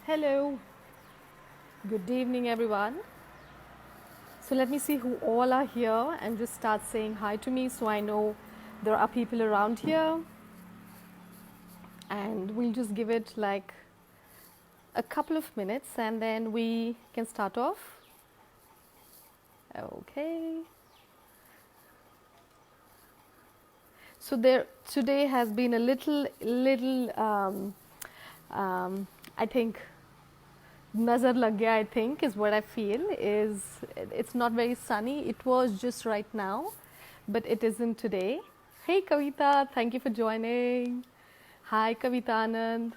Hello, good evening, everyone. So, let me see who all are here and just start saying hi to me so I know there are people around here. And we'll just give it like a couple of minutes and then we can start off. Okay. So, there today has been a I think, nazar lag gaya, I think, is what I feel. Is it's not very sunny. It was just right now, but it isn't today. Hey Kavita, thank you for joining. Hi Kavita Anand.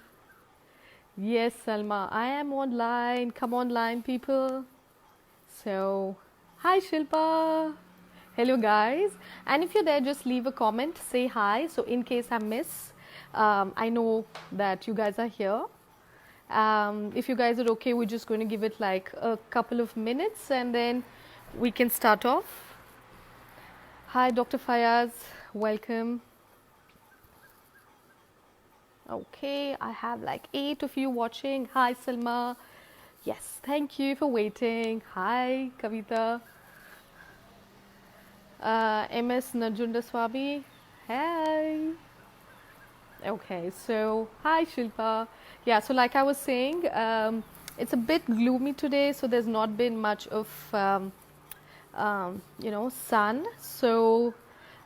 Yes, Salma, I am online. Come online, people. So, hi Shilpa. Hello, guys. And if you're there, just leave a comment, say hi. So, in case I miss, I know that you guys are here. If you guys are okay, we're just going to give it like a couple of minutes and then we can start off. Hi, Dr. Fayaz. Welcome. Okay, I have like 8 of you watching. Hi, Salma. Yes, thank you for waiting. Hi, Kavita. MS Najundaswamy. Hi. Okay, so hi, Shilpa. Yeah, so like I was saying, it's a bit gloomy today, so there's not been much of sun. So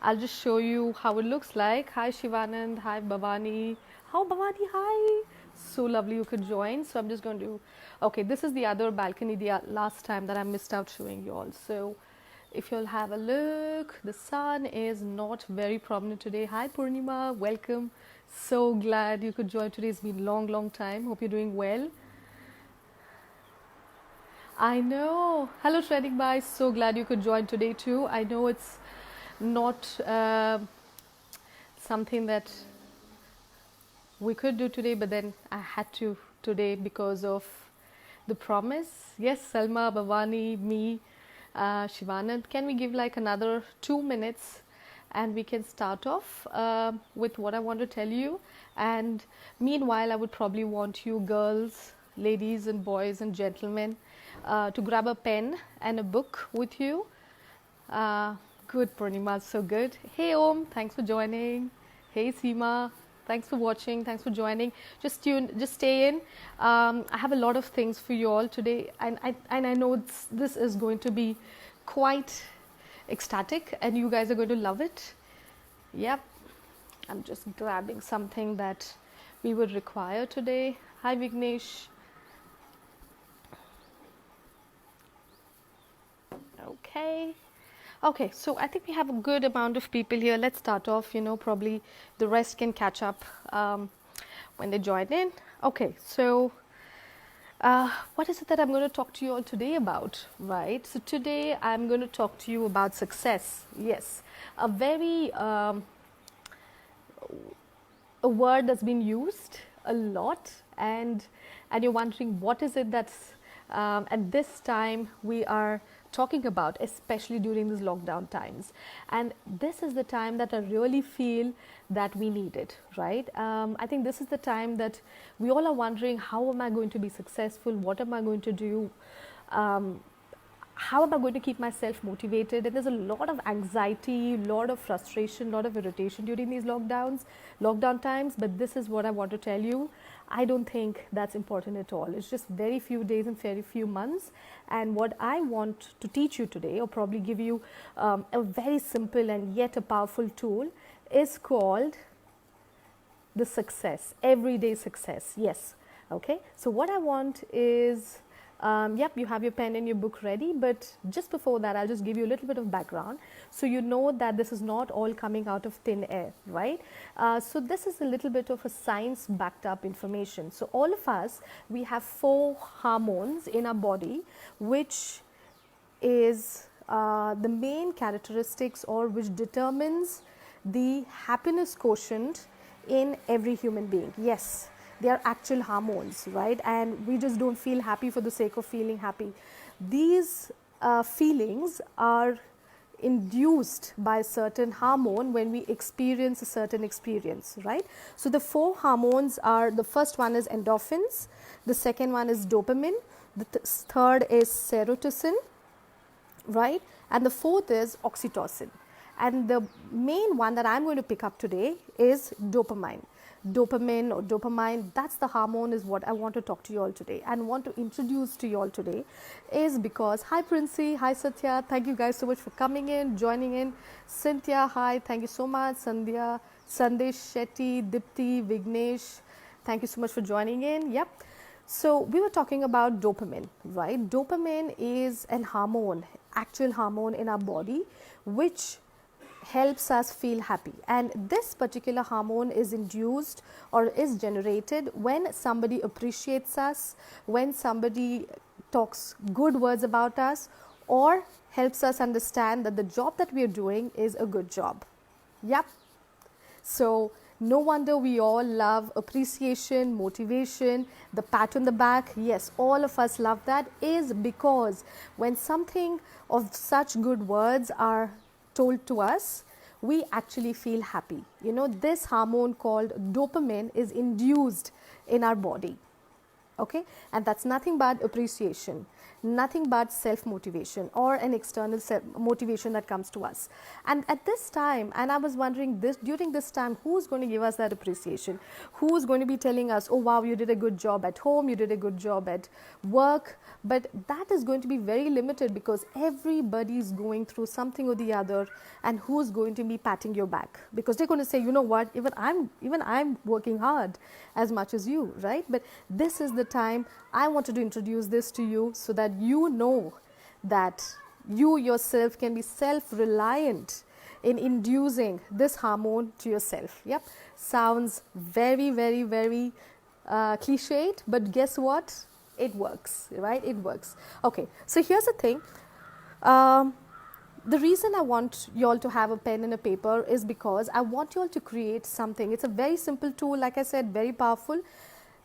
I'll just show you how it looks like. Hi, Shivanand. Hi, Bhavani. How Bhavani? Hi. So lovely you could join. So I'm just going to. Okay, this is the other balcony. The last time that I missed out showing you all. So if you'll have a look, the sun is not very prominent today. Hi, Purnima. Welcome. So glad you could join today. It's been a long time. Hope you're doing well. I know. Hello, Shredding Bhai. So glad you could join today too. I know it's not something that we could do today, but then I had to today because of the promise. Yes, Salma, Bhavani, me, Shivanand. Can we give like another 2 minutes and we can start off with what I want to tell you? And meanwhile, I would probably want you girls, ladies and boys and gentlemen to grab a pen and a book with you. Good, Purnima, so good. Hey Om, thanks for joining. Hey Seema, thanks for watching, thanks for joining. Just stay in. I have a lot of things for you all today, and I know this is going to be quite ecstatic, and you guys are going to love it. Yep, I'm just grabbing something that we would require today. Hi Vignesh. Okay, so I think we have a good amount of people here. Let's start off, probably the rest can catch up when they join in. Okay, so what is it that I'm going to talk to you all today about, right? So today I'm going to talk to you about success. Yes, a very a word that's been used a lot, and you're wondering what is it that's at this time we are talking about, especially during these lockdown times. And this is the time that I really feel that we need it, right? I think this is the time that we all are wondering, how am I going to be successful? What am I going to do? How am I going to keep myself motivated? And there's a lot of anxiety, a lot of frustration, a lot of irritation during these lockdown times. But this is what I want to tell you. I don't think that's important at all. It's just very few days and very few months. And what I want to teach you today, or probably give you a very simple and yet a powerful tool, is called the success, everyday success. Yes. Okay. So what I want is, you have your pen and your book ready, but just before that, I'll just give you a little bit of background so you know that this is not all coming out of thin air, right? So this is a little bit of a science backed up information. So all of us, we have 4 hormones in our body, which is the main characteristics or which determines the happiness quotient in every human being. Yes, they are actual hormones, right? And we just don't feel happy for the sake of feeling happy. These feelings are induced by a certain hormone when we experience a certain experience, right? So the 4 hormones are, the first one is endorphins, the second one is dopamine, the third is serotonin, right? And the fourth is oxytocin. And the main one that I'm going to pick up today is dopamine. Dopamine or dopamine, that's the hormone, is what I want to talk to you all today and want to introduce to you all today, is because, hi Princey, hi Satya, thank you guys so much for coming in, joining in. Cynthia, hi, thank you so much. Sandhya, Sandesh Shetty, Dipti, Vignesh, thank you so much for joining in. Yep. So we were talking about dopamine, right? Dopamine is an hormone, actual hormone in our body, which helps us feel happy, and this particular hormone is induced or is generated when somebody appreciates us, when somebody talks good words about us, or helps us understand that the job that we are doing is a good job. Yep. So no wonder we all love appreciation, motivation, the pat on the back. Yes, all of us love that, is because when something of such good words are told to us, we actually feel happy. You know, this hormone called dopamine is induced in our body. Okay, and that's nothing but appreciation, nothing but self-motivation or an external motivation that comes to us. And at this time, and I was wondering this, during this time, who's going to give us that appreciation? Who's going to be telling us, oh wow, you did a good job at home, you did a good job at work? But that is going to be very limited, because everybody is going through something or the other, and who's going to be patting your back? Because they're going to say, you know what, even I'm working hard as much as you, right? But this is the time I wanted to introduce this to you, so that you know that you yourself can be self-reliant in inducing this hormone to yourself. Yep, sounds very, very, very cliched, but guess what? It works, right? It works. Okay, so here's the thing. The reason I want you all to have a pen and a paper is because I want you all to create something. It's a very simple tool, like I said, very powerful.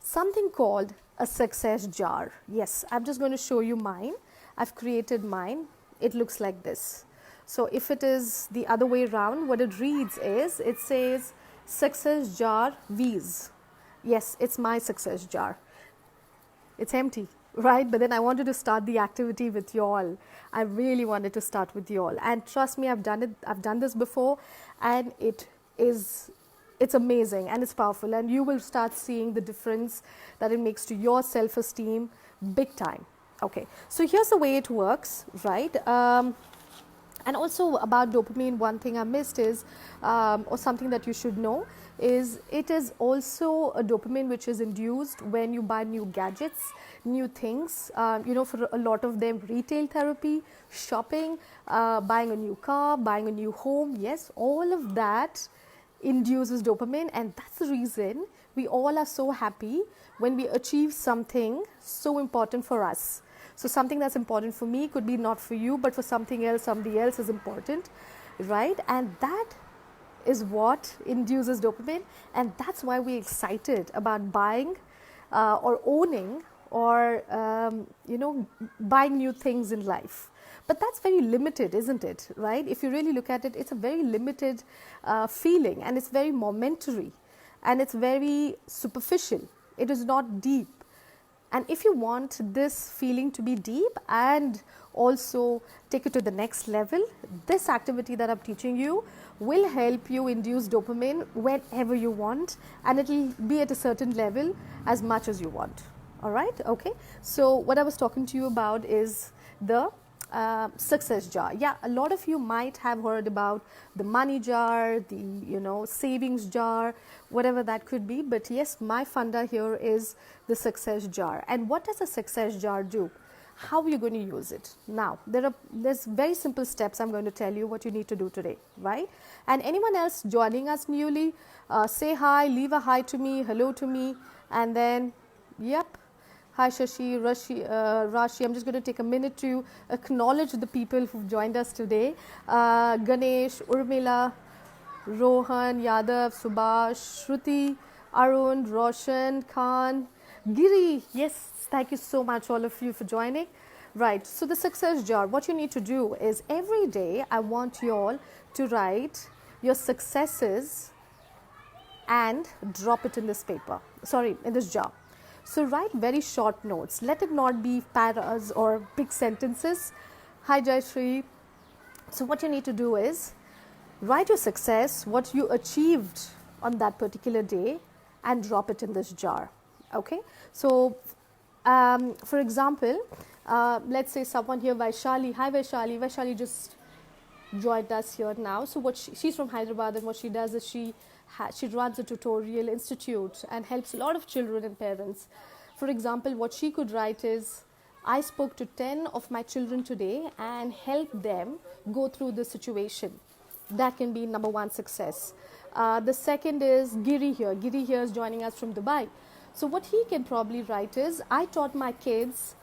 Something called a success jar. Yes, I'm just going to show you mine. I've created mine. It looks like this. So if it is the other way around, what it reads is, it says success jar V's. Yes, it's my success jar. It's empty, right? But then I wanted to start the activity with you all. I really wanted to start with you all. And trust me, I've done it. I've done this before, and it's amazing and it's powerful, and you will start seeing the difference that it makes to your self-esteem big time. Okay, so here's the way it works, right? And also about dopamine, one thing I missed is, or something that you should know, is it is also a dopamine which is induced when you buy new gadgets, new things, you know, for a lot of them, retail therapy, shopping, buying a new car, buying a new home. Yes, all of that induces dopamine, and that's the reason we all are so happy when we achieve something so important for us. So something that's important for me could be not for you, but for something else, somebody else is important, right? And that is what induces dopamine, and that's why we're excited about buying or owning or you know, buying new things in life. But that's very limited, isn't it, right? If you really look at it, it's a very limited feeling, and it's very momentary, and it's very superficial. It is not deep. And if you want this feeling to be deep and also take it to the next level, this activity that I'm teaching you will help you induce dopamine whenever you want, and it will be at a certain level as much as you want. All right, okay. So what I was talking to you about is the success jar. Yeah, a lot of you might have heard about the money jar, the, you know, savings jar, whatever that could be. But yes, my funda here is the success jar. And what does a success jar do? How are you going to use it? Now, there's very simple steps I'm going to tell you what you need to do today, right? And anyone else joining us newly, say hi, leave a hi to me, hello to me, and then, yep. Hi Shashi, Rashi, I'm just going to take a minute to acknowledge the people who've joined us today. Ganesh, Urmila, Rohan, Yadav, Subhash, Shruti, Arun, Roshan, Khan, Giri. Yes, thank you so much all of you for joining. Right, so the success jar, what you need to do is every day I want you all to write your successes and drop it in this paper, in this jar. So write very short notes. Let it not be paras or big sentences. Hi Jayashree. So what you need to do is write your success, what you achieved on that particular day, and drop it in this jar. Okay. So for example, let's say someone here, Vaishali. Hi Vaishali. Vaishali just joined us here now. So what she's from Hyderabad, and what she does is she runs a tutorial institute and helps a lot of children and parents. For example, what she could write is, I spoke to 10 of my children today and helped them go through the situation. That can be number one success. The second is Giri here. Giri here is joining us from Dubai. So what he can probably write is, I taught my kids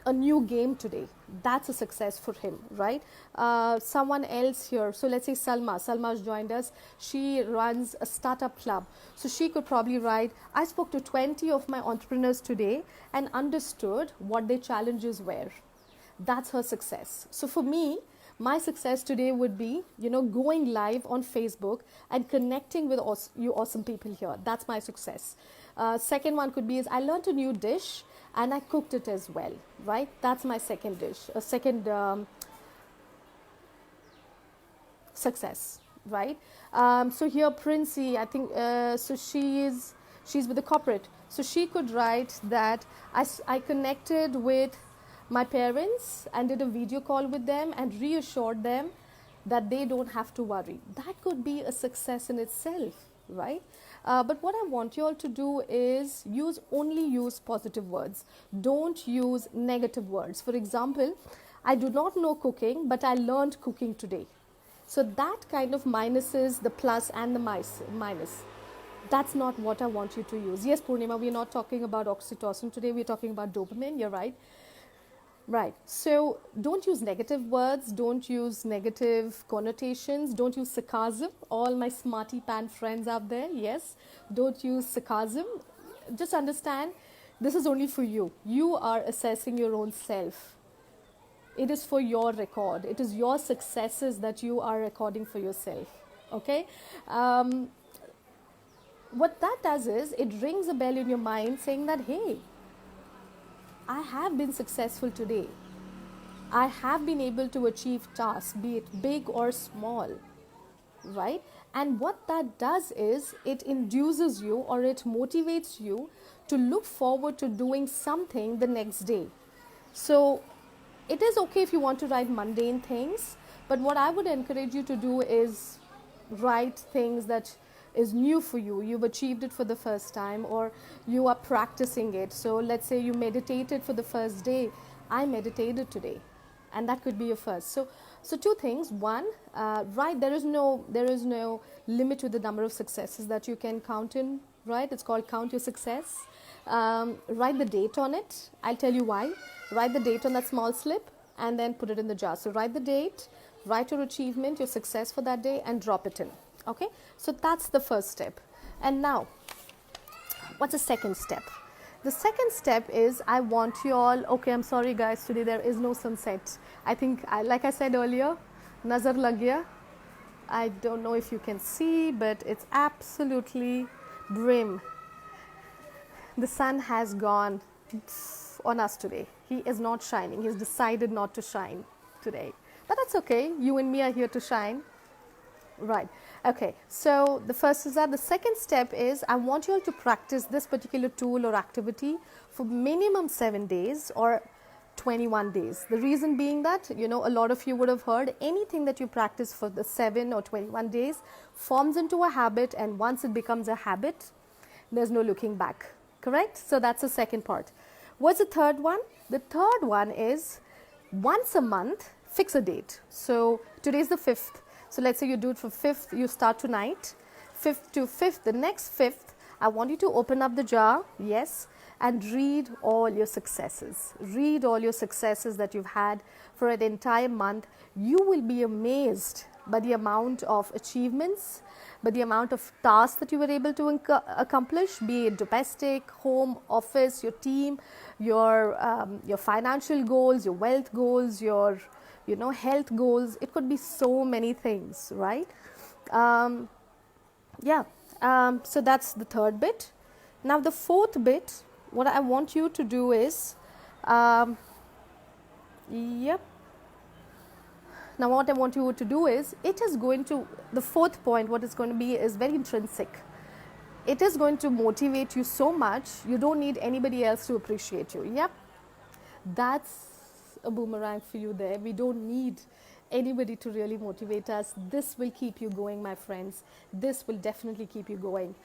a new game today. That's a success for him, right? Someone else here, so let's say Salma has joined us. She runs a startup club, so she could probably write, I spoke to 20 of my entrepreneurs today and understood what their challenges were. That's her success. So for me, my success today would be, going live on Facebook and connecting with you awesome people here. That's my success. Second one could be is, I learned a new dish and I cooked it as well, right? That's my second dish, success, right? So here Princey, I think, so she's with the corporate. So she could write that I connected with my parents and did a video call with them and reassured them that they don't have to worry. That could be a success in itself, right? But what I want you all to do is only use positive words. Don't use negative words. For example, I do not know cooking, but I learned cooking today. So that kind of minuses the plus and the minus. That's not what I want you to use. Yes, Purnima, we're not talking about oxytocin today. We're talking about dopamine. You're right. Right. So don't use negative words. Don't use negative connotations. Don't use sarcasm. All my smarty pant friends out there, yes. Don't use sarcasm. Just understand, this is only for you. You are assessing your own self. It is for your record. It is your successes that you are recording for yourself. Okay? What that does is, it rings a bell in your mind saying that, hey, I have been successful today. I have been able to achieve tasks, be it big or small, right? And what that does is, it induces you or it motivates you to look forward to doing something the next day. So it is okay if you want to write mundane things, but what I would encourage you to do is write things that is new for you. You've achieved it for the first time, or you are practicing it. So let's say you meditated for the first day. I meditated today, and that could be your first. So two things. One, right, there is no limit to the number of successes that you can count in, right? It's called count your success. Write the date on it. I'll tell you why. Write the date on that small slip and then put it in the jar. So write the date, write your achievement, your success for that day, and drop it in. Okay, so that's the first step. And now, what's the second step? The second step is, I want you all, okay, I'm sorry guys, today there is no sunset. I think, like I said earlier, nazar lag gaya. I don't know if you can see, but it's absolutely brim. The sun has gone on us today. He is not shining. He's decided not to shine today. But that's okay. You and me are here to shine. Right. Okay. So the first is that. The second step is, I want you all to practice this particular tool or activity for minimum 7 days or 21 days. The reason being that, a lot of you would have heard, anything that you practice for the 7 or 21 days forms into a habit, and once it becomes a habit, there's no looking back. Correct? So that's the second part. What's the third one? The third one is, once a month, fix a date. So today's the 5th. So let's say you do it for 5th, you start tonight, 5th to 5th, the next 5th, I want you to open up the jar, yes, and read all your successes. Read all your successes that you've had for an entire month. You will be amazed by the amount of achievements, by the amount of tasks that you were able to accomplish, be it domestic, home, office, your team, your financial goals, your wealth goals, your health goals. It could be so many things, right? So that's the third bit. Now the fourth bit, what I want you to do is, now what I want you to do is, the fourth point, what it's going to be is very intrinsic. It is going to motivate you so much, you don't need anybody else to appreciate you. Yep, that's a boomerang for you there. We don't need anybody to really motivate us. This will keep you going, my friends. This will definitely keep you going.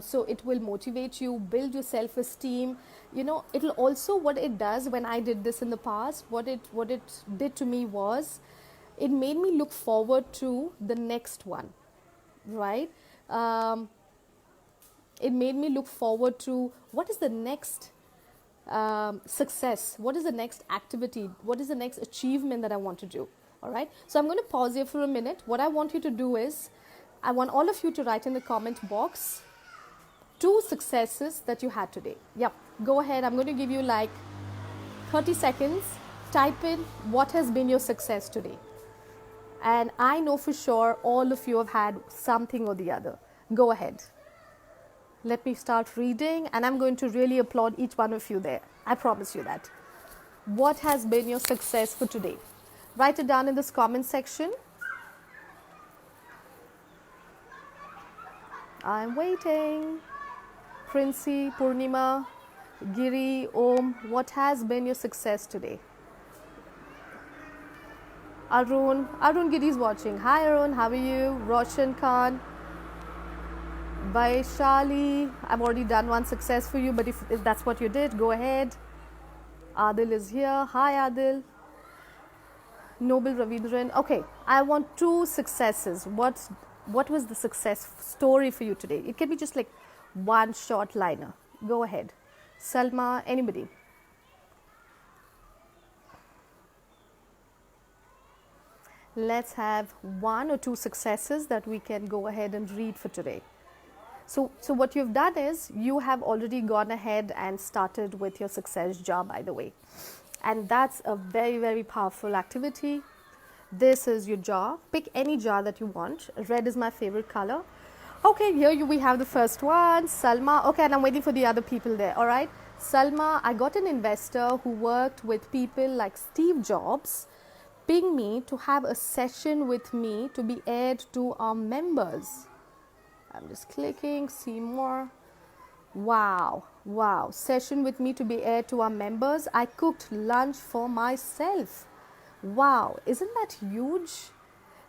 So it will motivate you, build your self-esteem. It'll also, what it does, when I did this in the past, what it did to me was, it made me look forward to the next one, right? It made me look forward to what is the next success, what is the next activity, what is the next achievement that I want to do. All right, so I'm going to pause here for a minute. What I want you to do is, I want all of you to write in the comment box 2 successes that you had today. Yep, go ahead. I'm going to give you like 30 seconds. Type in what has been your success today. And I know for sure all of you have had something or the other. Go ahead. Let me start reading, and I'm going to really applaud each one of you there. I promise you that. What has been your success for today? Write it down in this comment section. I'm waiting. Princey, Purnima, Giri, Om, what has been your success today? Arun Giri is watching. Hi Arun, how are you? Roshan Khan, Vaishali, I've already done one success for you, but if that's what you did, go ahead. Adil is here. Hi Adil. Noble Ravindran. Okay, I want 2 successes. What was the success story for you today? It can be just like one short liner. Go ahead. Salma, anybody? Let's have 1 or 2 successes that we can go ahead and read for today. So what you've done is, you have already gone ahead and started with your success jar, by the way. And that's a very, very powerful activity. This is your jar. Pick any jar that you want. Red is my favorite color. Okay, here we have the first one, Salma. Okay, and I'm waiting for the other people there, all right? Salma, I got an investor who worked with people like Steve Jobs, ping me to have a session with me to be aired to our members. I'm just clicking, see more. Wow, session with me to be aired to our members. I cooked lunch for myself. Wow, isn't that huge?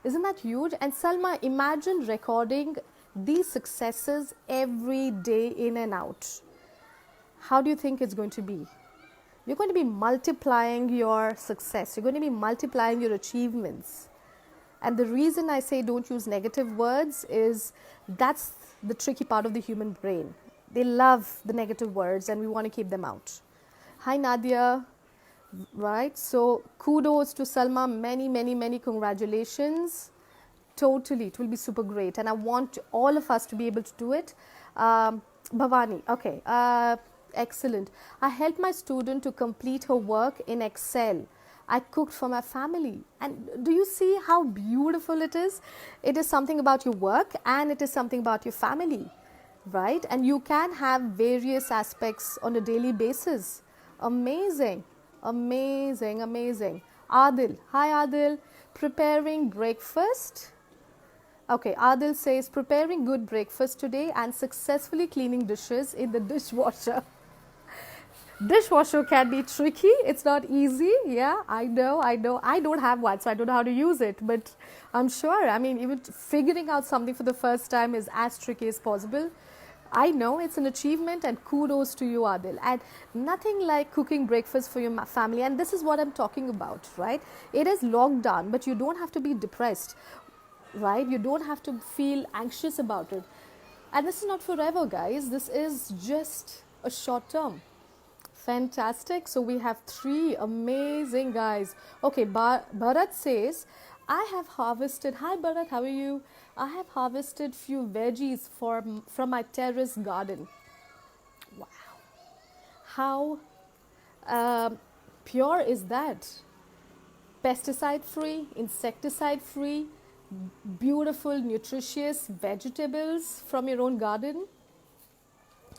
And Salma, imagine recording these successes every day in and out. How do you think it's going to be? You're going to be multiplying your success. You're going to be multiplying your achievements. And the reason I say don't use negative words is, that's the tricky part of the human brain. They love the negative words and we want to keep them out. Hi Nadia, right? So kudos to Salma, many congratulations. Totally, it will be super great, and I want all of us to be able to do it. Bhavani, okay, excellent. I helped my student to complete her work in Excel. I cooked for my family. And do you see how beautiful it is? It is something about your work and it is something about your family, right? And you can have various aspects on a daily basis. Amazing. Adil, hi Adil. Preparing breakfast. Okay, Adil says preparing good breakfast today and successfully cleaning dishes in the dishwasher. Dishwasher can be tricky. It's not easy. Yeah, I know. I don't have one, so I don't know how to use it. But I'm sure, I mean, even figuring out something for the first time is as tricky as possible. I know it's an achievement, and kudos to you, Adil. And nothing like cooking breakfast for your family. And this is what I'm talking about, right? It is lockdown, but you don't have to be depressed, right? You don't have to feel anxious about it. And this is not forever, guys. This is just a short term. Fantastic. So we have 3 amazing guys. Okay, Bharat says, I have harvested, hi Bharat, how are you? I have harvested few veggies from my terrace garden. Wow. How um, pure is that? Pesticide free, insecticide free, beautiful, nutritious vegetables from your own garden.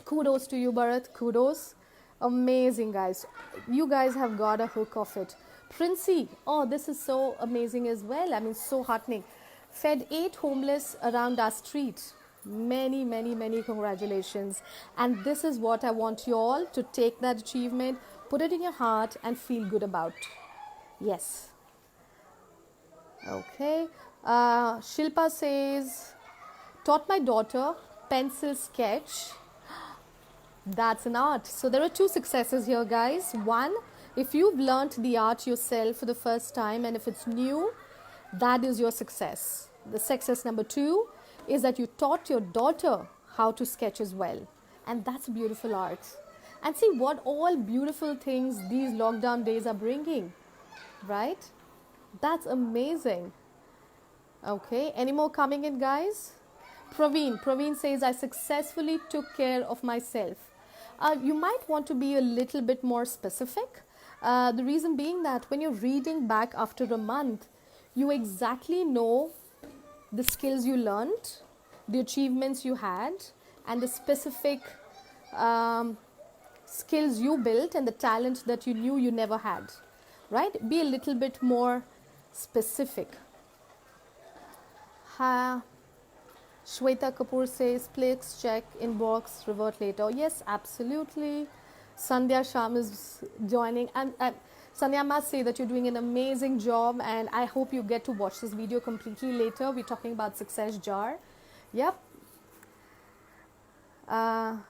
Kudos to you, Bharat. Kudos. Amazing, guys. You guys have got a hook of it. Princey, oh, this is so amazing as well. I mean, so heartening. Fed 8 homeless around our street. Many, many, many congratulations. And this is what I want you all to take that achievement, put it in your heart, and feel good about. Yes. Okay. Shilpa says, taught my daughter pencil sketch. That's an art. So there are 2 successes here, guys. One, if you've learnt the art yourself for the first time and if it's new, that is your success. The success number 2 is that you taught your daughter how to sketch as well. And that's a beautiful art. And see what all beautiful things these lockdown days are bringing, right? That's amazing. Okay, any more coming in, guys? Praveen says, I successfully took care of myself. You might want to be a little bit more specific. The reason being that when you're reading back after a month, you exactly know the skills you learned, the achievements you had, and the specific skills you built and the talent that you knew you never had, right? Be a little bit more specific. Shweta Kapoor says, please check inbox, revert later. Yes, absolutely. Sandhya Sham is joining. And Sandhya, I must say that you're doing an amazing job and I hope you get to watch this video completely later. We're talking about success jar. Yep.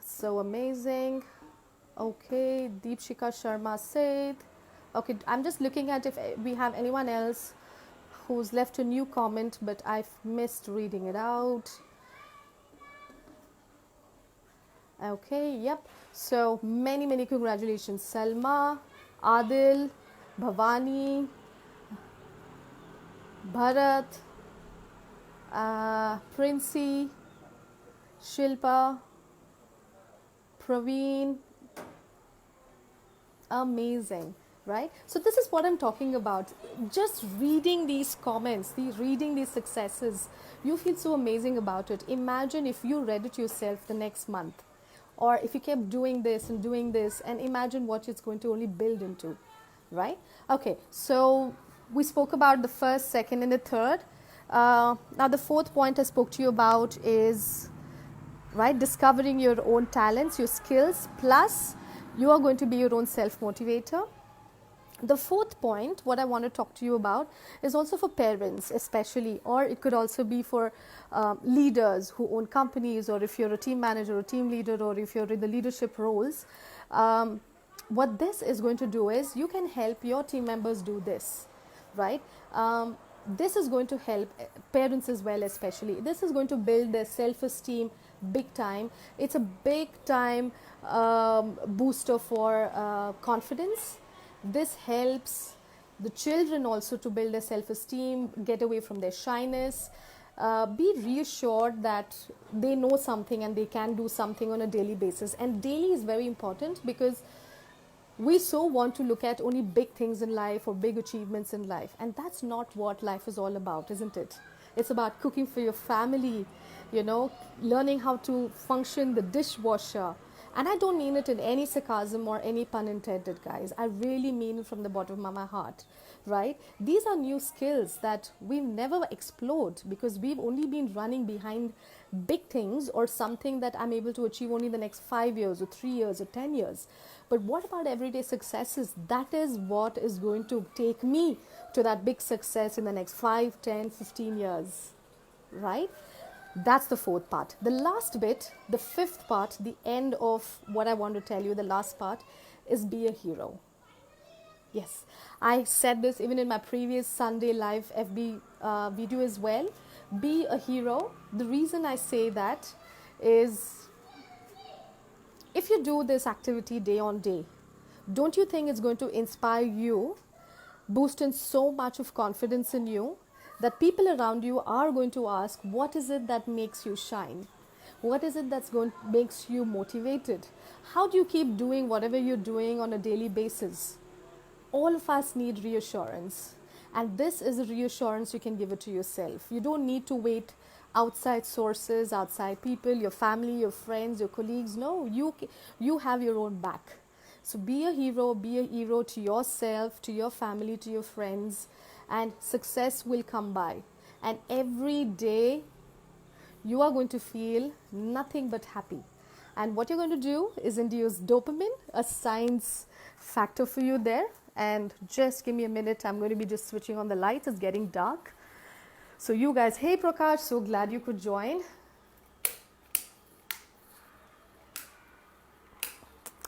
So amazing. Okay, Deepshika Sharma said. Okay, I'm just looking at if we have anyone else who's left a new comment, but I've missed reading it out. Okay, yep. So many, many congratulations. Salma, Adil, Bhavani, Bharat, Princey, Shilpa, Praveen. Amazing, right? So this is what I'm talking about. Just reading these comments, reading these successes, you feel so amazing about it. Imagine if you read it yourself the next month, or if you kept doing this, and imagine what it's going to only build into, right? Okay, so we spoke about the first, second, and the third. Now the fourth point I spoke to you about is, right, discovering your own talents, your skills, plus you are going to be your own self-motivator. The fourth point, what I want to talk to you about, is also for parents especially, or it could also be for leaders who own companies, or if you're a team manager or team leader, or if you're in the leadership roles. What this is going to do is you can help your team members do this, right? This is going to help parents as well, especially. This is going to build their self-esteem big time. It's a big time booster for confidence. This helps the children also to build their self-esteem, get away from their shyness, be reassured that they know something and they can do something on a daily basis. And daily is very important because we so want to look at only big things in life or big achievements in life. And that's not what life is all about, isn't it? It's about cooking for your family, you know, learning how to function the dishwasher. And I don't mean it in any sarcasm or any pun intended, guys. I really mean it from the bottom of my heart, right? These are new skills that we've never explored because we've only been running behind big things or something that I'm able to achieve only in the next 5 years or 3 years or 10 years. But what about everyday successes? That is what is going to take me to that big success in the next 5, 10, 15 years, right? That's the fourth part. The last bit, the fifth part, the end of what I want to tell you, the last part, is be a hero. Yes, I said this even in my previous Sunday live FB video as well. Be a hero. The reason I say that is, if you do this activity day on day, don't you think it's going to inspire you, boost in so much of confidence in you, that people around you are going to ask, what is it that makes you shine? What is it that's makes you motivated? How do you keep doing whatever you're doing on a daily basis? All of us need reassurance, and this is a reassurance you can give it to yourself. You don't need to wait outside sources, outside people, your family, your friends, your colleagues. No, you have your own back. So be a hero to yourself, to your family, to your friends, and success will come by. And every day you are going to feel nothing but happy. And what you're going to do is induce dopamine, a science factor for you there. And just give me a minute, I'm going to be just switching on the lights. It's getting dark. So you guys, hey Prakash, so glad you could join.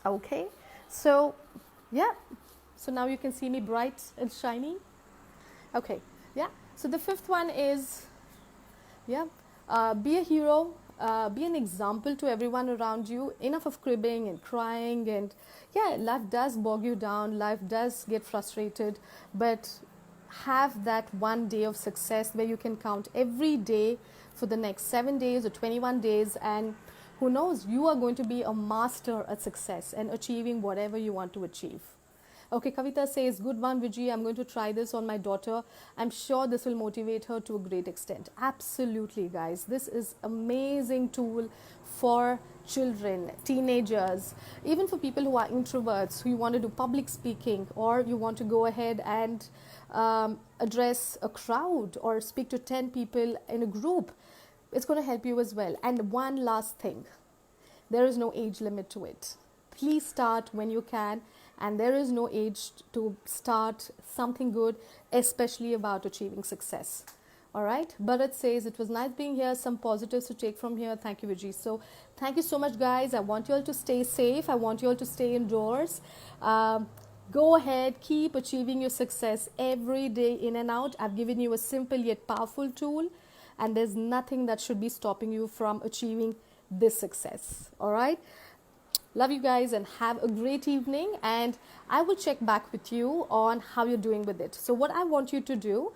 Okay, so yeah, so now you can see me bright and shiny. Okay, yeah, so the fifth one is, yeah, be a hero, be an example to everyone around you. Enough of cribbing and crying, and yeah, life does bog you down, life does get frustrated, but have that one day of success where you can count every day for the next 7 days or 21 days, and who knows, you are going to be a master at success and achieving whatever you want to achieve. Okay, Kavita says, good one, Viji. I'm going to try this on my daughter. I'm sure this will motivate her to a great extent. Absolutely, guys. This is amazing tool for children, teenagers, even for people who are introverts, who you want to do public speaking, or you want to go ahead and address a crowd or speak to 10 people in a group. It's going to help you as well. And one last thing, there is no age limit to it. Please start when you can. And there is no age to start something good, especially about achieving success. All right. But it says, it was nice being here. Some positives to take from here. Thank you, Viji. So thank you so much, guys. I want you all to stay safe. I want you all to stay indoors. Go ahead. Keep achieving your success every day in and out. I've given you a simple yet powerful tool. And there's nothing that should be stopping you from achieving this success. All right. Love you guys and have a great evening, and I will check back with you on how you're doing with it. So what I want you to do,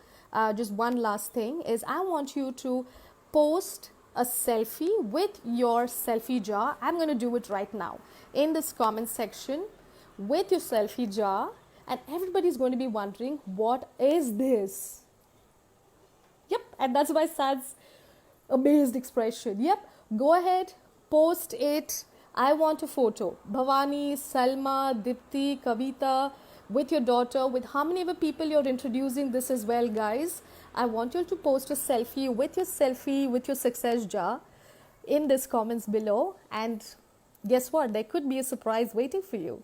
just one last thing, is I want you to post a selfie with your selfie jar. I'm going to do it right now in this comment section with your selfie jar, and everybody's going to be wondering, what is this? Yep, and that's my son's amazed expression. Yep, go ahead, post it. I want a photo. Bhavani, Salma, Dipti, Kavita, with your daughter, with how many other people you're introducing this as well, guys. I want you to post a selfie with your success jar in this comments below. And guess what? There could be a surprise waiting for you.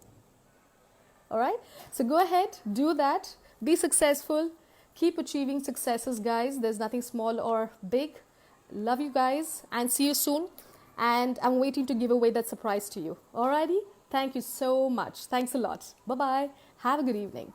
All right. So go ahead, do that. Be successful. Keep achieving successes, guys. There's nothing small or big. Love you guys and see you soon. And I'm waiting to give away that surprise to you. Alrighty? Thank you so much. Thanks a lot. Bye-bye. Have a good evening.